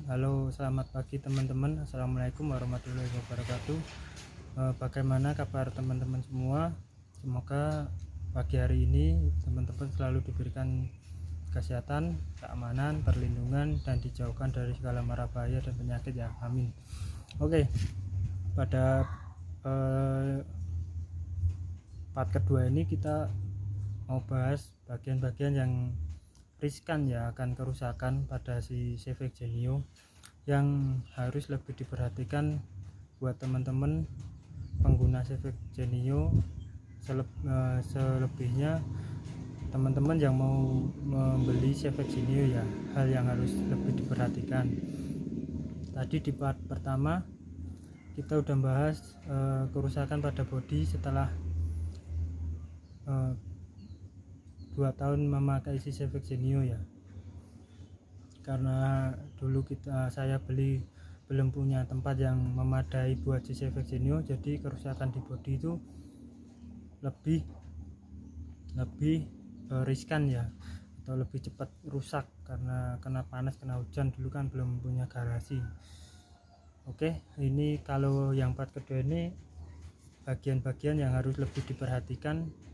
Halo, selamat pagi teman-teman. Assalamualaikum warahmatullahi wabarakatuh. Bagaimana kabar teman-teman semua? Semoga pagi hari ini teman-teman selalu diberikan kesehatan, keamanan, perlindungan, dan dijauhkan dari segala mara bahaya dan penyakit ya. Amin. Oke, pada part kedua ini kita mau bahas bagian-bagian yang riskan ya akan kerusakan pada si Civic Genio yang harus lebih diperhatikan buat teman-teman pengguna Civic Genio. Selebihnya teman-teman yang mau membeli Civic Genio ya, hal yang harus lebih diperhatikan. Tadi di part pertama kita udah bahas kerusakan pada bodi setelah 2 tahun memakai si Civic Genio ya, karena dulu saya belum punya tempat yang memadai buat si Civic Genio, jadi kerusakan di bodi itu lebih riskan ya, atau lebih cepat rusak karena kena panas, kena hujan. Dulu kan belum punya garasi. Oke, ini kalau yang part kedua ini bagian-bagian yang harus lebih diperhatikan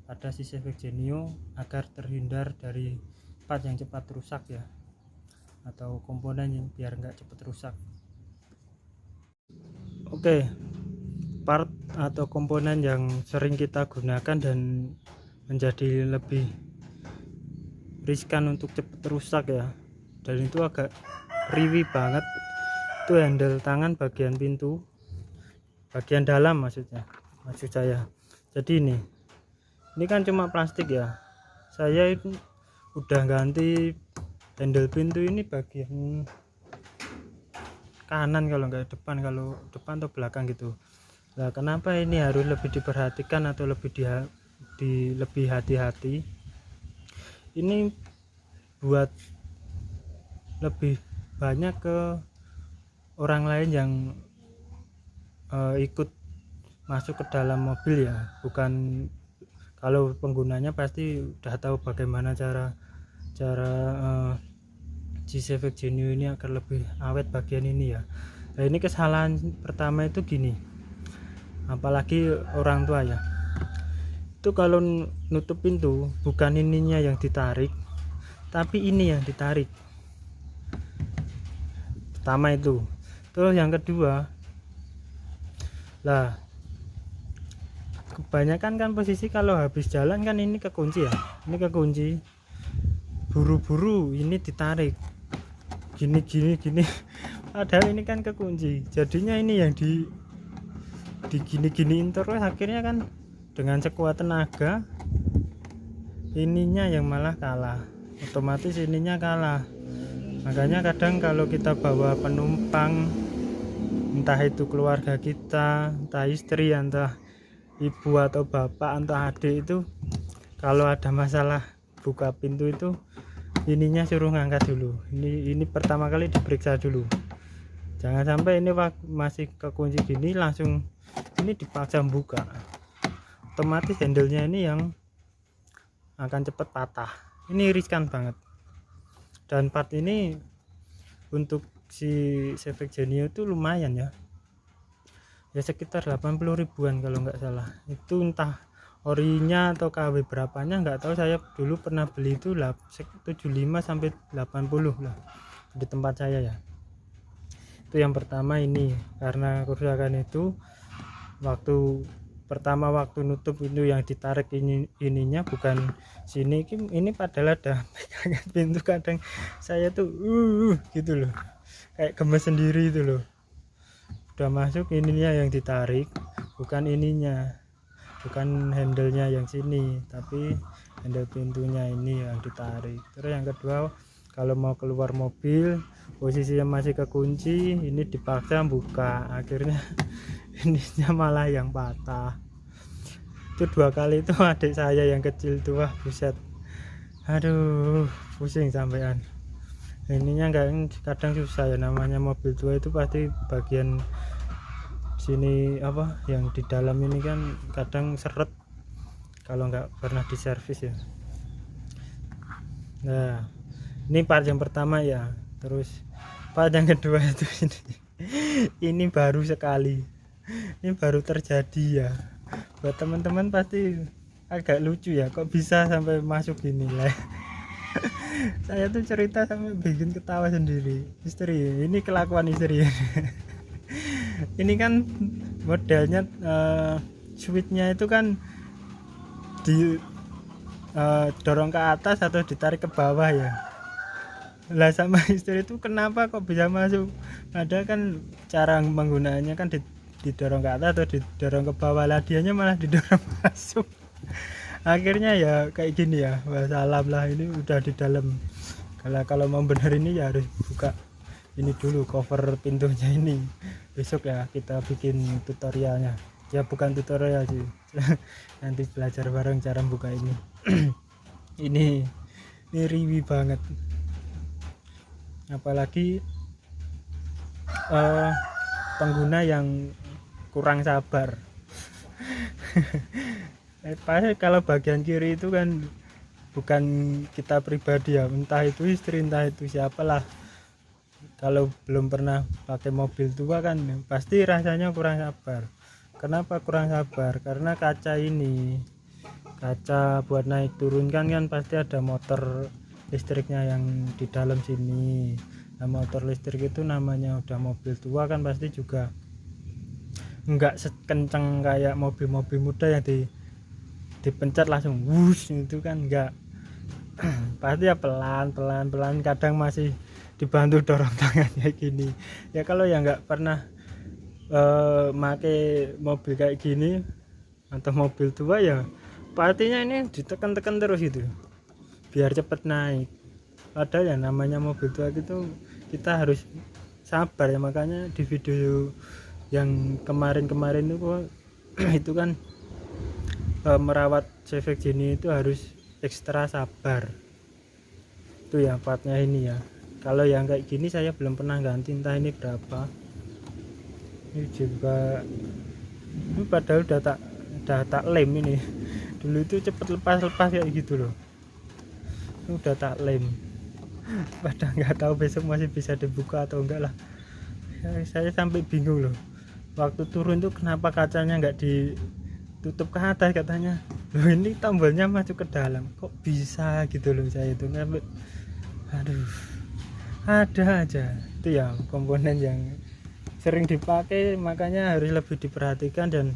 pada si Civic Genio agar terhindar dari part yang cepat rusak ya, atau komponen yang biar nggak cepat rusak. Oke, part atau komponen yang sering kita gunakan dan menjadi lebih riskan untuk cepat rusak ya, dan itu agak riwi banget, itu handle tangan bagian pintu bagian dalam maksud saya. Jadi ini kan cuma plastik ya, saya itu udah ganti handle pintu ini bagian kanan kalau nggak depan, kalau depan atau belakang gitu. Nah, kenapa ini harus lebih diperhatikan atau lebih lebih hati-hati? Ini buat lebih banyak ke orang lain yang ikut masuk ke dalam mobil ya, bukan. Kalau penggunanya pasti udah tahu bagaimana cara si Civic Genio ini agar lebih awet bagian ini ya. Nah, ini kesalahan pertama itu gini, apalagi orang tua ya, itu kalau nutup pintu bukan ininya yang ditarik, tapi ini yang ditarik. Pertama itu. Terus yang kedua, lah kebanyakan kan posisi kalau habis jalan kan ini kekunci ya, ini kekunci, buru-buru ini ditarik gini padahal ini kan kekunci, jadinya ini yang di gini-giniin terus, akhirnya kan dengan sekuat tenaga ininya yang malah kalah, otomatis ininya kalah. Makanya kadang kalau kita bawa penumpang, entah itu keluarga kita, entah istri, entah ibu atau bapak atau adik, itu kalau ada masalah buka pintu itu ininya suruh ngangkat dulu. Ini pertama kali diperiksa dulu, jangan sampai ini masih kekunci gini langsung ini dipaksa buka, otomatis handle-nya ini yang akan cepat patah. Ini riskan banget. Dan part ini untuk si Civic Genio itu lumayan ya, sekitar 80 ribuan kalau nggak salah. Itu entah orinya atau KW berapanya nggak tahu, saya dulu pernah beli itu 75 sampai 80 lah di tempat saya ya. Itu yang pertama. Ini karena kerusakan itu waktu nutup itu yang ditarik ininya bukan sini, ini padahal ada pegangan pintu, kadang saya tuh gitu loh, kayak gemes sendiri itu loh. Udah masuk ininya yang ditarik, bukan ininya, bukan handle-nya yang sini, tapi handle pintunya ini yang ditarik. Terus yang kedua, kalau mau keluar mobil posisinya masih kekunci, ini dipaksa buka, akhirnya ininya malah yang patah. Itu 2 kali itu adik saya yang kecil tuh, wah buset, aduh pusing sampean. Ininya kadang susah ya, namanya mobil tua itu pasti bagian sini apa yang di dalam ini kan kadang seret kalau nggak pernah diservis ya. Nah, ini part yang pertama ya. Terus Part yang kedua itu ini baru sekali, ini baru terjadi ya. Buat teman-teman pasti agak lucu ya, kok bisa sampai masuk gini lah. Saya tuh cerita sampai bikin ketawa sendiri. Istri, ini kelakuan istri. Ini kan modelnya switchnya itu kan di dorong ke atas atau ditarik ke bawah ya. Lah sama istri itu kenapa kok bisa masuk, padahal kan cara menggunakannya kan didorong ke atas atau didorong ke bawah, lah dianya malah didorong masuk. Akhirnya ya kayak gini ya, salam lah, ini udah di dalam. Kalau mau bener ini ya harus buka ini dulu, cover pintunya ini. Besok ya kita bikin tutorialnya, ya bukan tutorial sih. Nanti belajar bareng cara buka ini. ini riwi banget, apalagi pengguna yang kurang sabar. Pasti kalau bagian kiri itu kan bukan kita pribadi ya, entah itu istri entah itu siapalah, kalau belum pernah pakai mobil tua kan pasti rasanya kurang sabar. Kenapa kurang sabar? Karena kaca ini, kaca buat naik turun kan pasti ada motor listriknya yang di dalam sini. Nah, motor listrik itu namanya udah mobil tua kan pasti juga enggak sekencang kayak mobil-mobil muda yang dipencet langsung wush, itu kan enggak. Pasti ya pelan, kadang masih dibantu dorong tangan kayak gini ya. Kalau yang enggak pernah make mobil kayak gini atau mobil tua ya pastinya ini ditekan-tekan terus gitu biar cepet naik. Padahal ya namanya mobil tua gitu kita harus sabar ya, makanya di video yang kemarin itu itu kan merawat CV gini itu harus ekstra sabar. Itu ya partnya ini ya. Kalau yang kayak gini saya belum pernah ganti, entah ini berapa. Ini juga ini padahal udah tak lem ini. Dulu itu cepet lepas kayak gitu loh. Ini udah tak lem. Padahal nggak tahu besok masih bisa dibuka atau enggak lah. Saya sampai bingung loh. Waktu turun tuh kenapa kacanya nggak ditutup ke atas katanya. Loh ini tombolnya masuk ke dalam. Kok bisa gitu loh, saya itu sampai aduh. Ada aja. Itu ya komponen yang sering dipakai, makanya harus lebih diperhatikan dan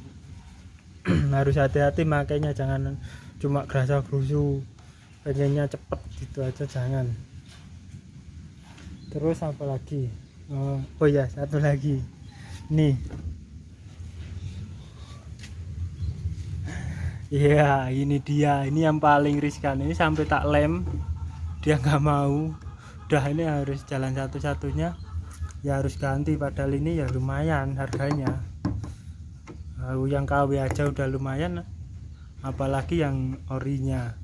harus hati-hati makanya, jangan cuma gerasa-gerusu pengennya cepet gitu aja, jangan. Terus apa lagi, oh ya satu lagi nih, iya ini dia, ini yang paling riskan, ini sampai tak lem dia nggak mau. Udah ini harus jalan satu-satunya ya, harus ganti. Padahal ini ya lumayan harganya, yang KW aja udah lumayan, apalagi yang orinya.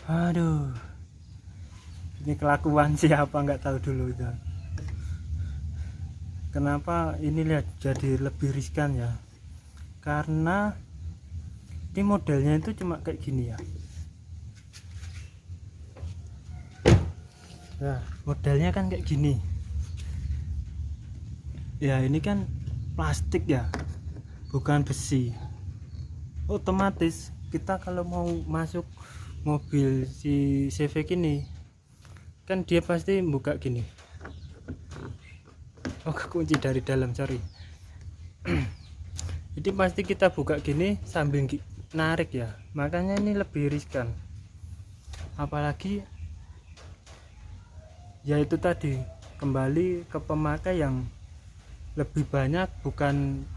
Aduh, ini kelakuan siapa nggak tahu dulu itu. Kenapa ini lihat jadi lebih riskan ya, karena ini modelnya itu cuma kayak gini ya. Nah, modelnya kan kayak gini ya, ini kan plastik ya, bukan besi. Otomatis kita kalau mau masuk mobil si CV ini kan dia pasti buka gini. Oh, kekunci dari dalam, sorry. Jadi pasti kita buka gini sambil narik ya, makanya ini lebih riskan. Apalagi ya itu tadi, kembali ke pemakai yang lebih banyak, bukan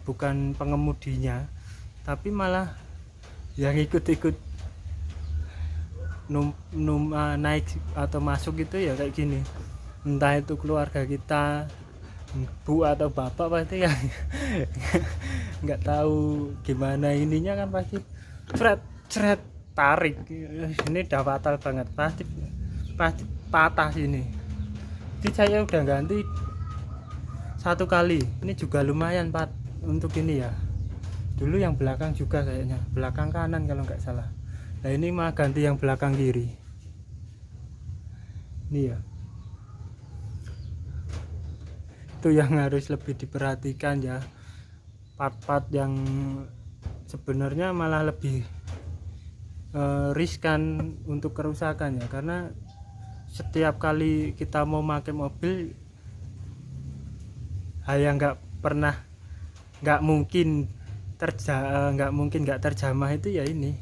bukan pengemudinya, tapi malah yang ikut-ikut naik atau masuk gitu ya kayak gini. Entah itu keluarga kita, bu atau bapak, pasti yang nggak tahu gimana ininya kan pasti cret tarik. Ini udah fatal banget, pasti patah sini. Jadi saya udah ganti satu kali, ini juga lumayan untuk ini ya. Dulu yang belakang juga kayaknya, belakang kanan kalau nggak salah. Nah ini mah ganti yang belakang kiri ini ya. Itu yang harus lebih diperhatikan ya, part-part yang sebenarnya malah lebih riskan untuk kerusakan ya, karena setiap kali kita mau pakai mobil yang nggak mungkin nggak terjamah itu ya ini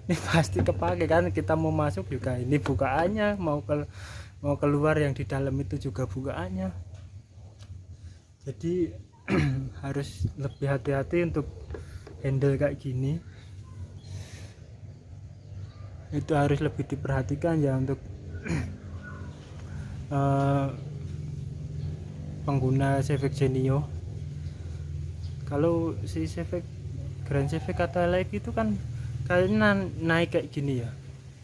pasti kepake kan. Kita mau masuk juga ini bukaannya, mau keluar yang di dalam itu juga bukaannya. Jadi harus lebih hati-hati untuk handle kayak gini. Itu harus lebih diperhatikan ya untuk pengguna Civic Genio. Kalau si Civic Grand Civic atau Life itu kan kayaknya naik kayak gini ya,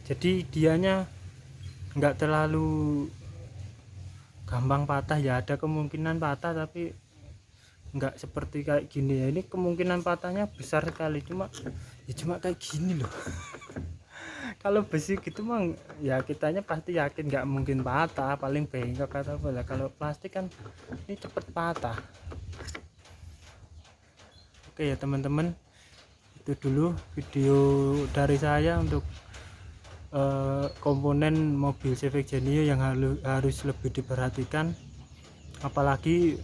jadi dianya nggak terlalu gampang patah ya. Ada kemungkinan patah tapi nggak seperti kayak gini ya. Ini kemungkinan patahnya besar sekali, cuma kayak gini loh. Kalau besi gitu mah ya kitanya pasti yakin nggak mungkin patah, paling bengkok atau apa lah. Kalau plastik kan ini cepet patah. Oke ya teman-teman, itu dulu video dari saya untuk komponen mobil Civic Genio yang harus lebih diperhatikan. Apalagi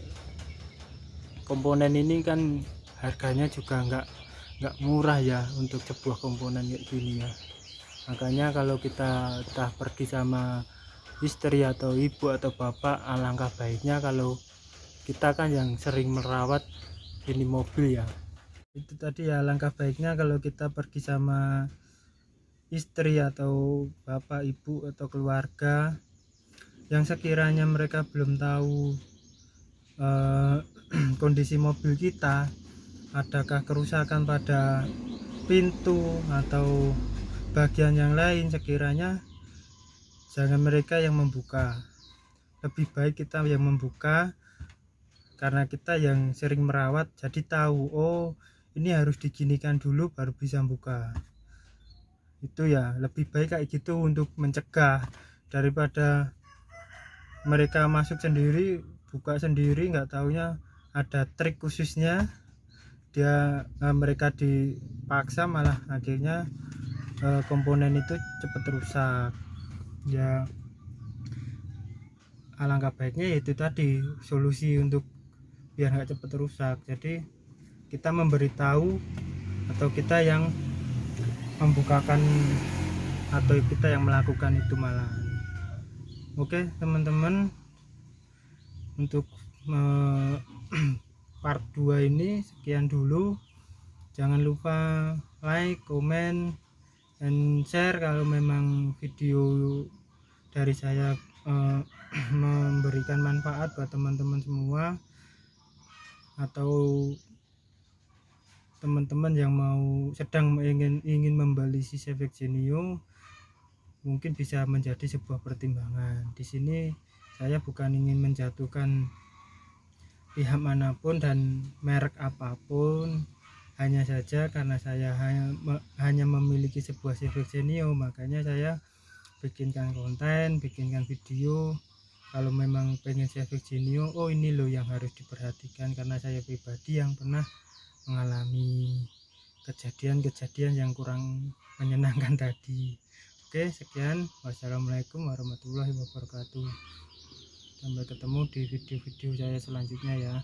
komponen ini kan harganya juga nggak murah ya untuk sebuah komponen kayak gini ya. Makanya kalau kita pergi sama istri atau ibu atau bapak, alangkah baiknya kalau kita kan yang sering merawat ini mobil ya. Itu tadi ya, alangkah baiknya kalau kita pergi sama istri atau bapak, ibu atau keluarga yang sekiranya mereka belum tahu kondisi mobil kita, adakah kerusakan pada pintu atau bagian yang lain, sekiranya jangan mereka yang membuka. Lebih baik kita yang membuka, karena kita yang sering merawat jadi tahu, oh ini harus diginikan dulu baru bisa buka. Itu ya lebih baik kayak gitu untuk mencegah, daripada mereka masuk sendiri, buka sendiri, nggak taunya ada trik khususnya, mereka dipaksa malah akhirnya komponen itu cepat rusak ya. Alangkah baiknya yaitu tadi solusi untuk biar nggak cepat rusak, jadi kita memberitahu atau kita yang membukakan atau kita yang melakukan itu malah. Oke teman-teman, untuk part 2 ini sekian dulu. Jangan lupa like, comment, dan share kalau memang video dari saya memberikan manfaat buat teman-teman semua, atau teman-teman yang sedang ingin membeli si Civic Genio, mungkin bisa menjadi sebuah pertimbangan. Di sini saya bukan ingin menjatuhkan pihak manapun dan merek apapun, hanya saja karena saya hanya memiliki sebuah Civic Genio, makanya saya bikinkan konten, bikinkan video. Kalau memang pengen Civic Genio, oh ini loh yang harus diperhatikan, karena saya pribadi yang pernah mengalami kejadian-kejadian yang kurang menyenangkan tadi. Oke, sekian. Wassalamualaikum warahmatullahi wabarakatuh. Sampai ketemu di video-video saya selanjutnya ya.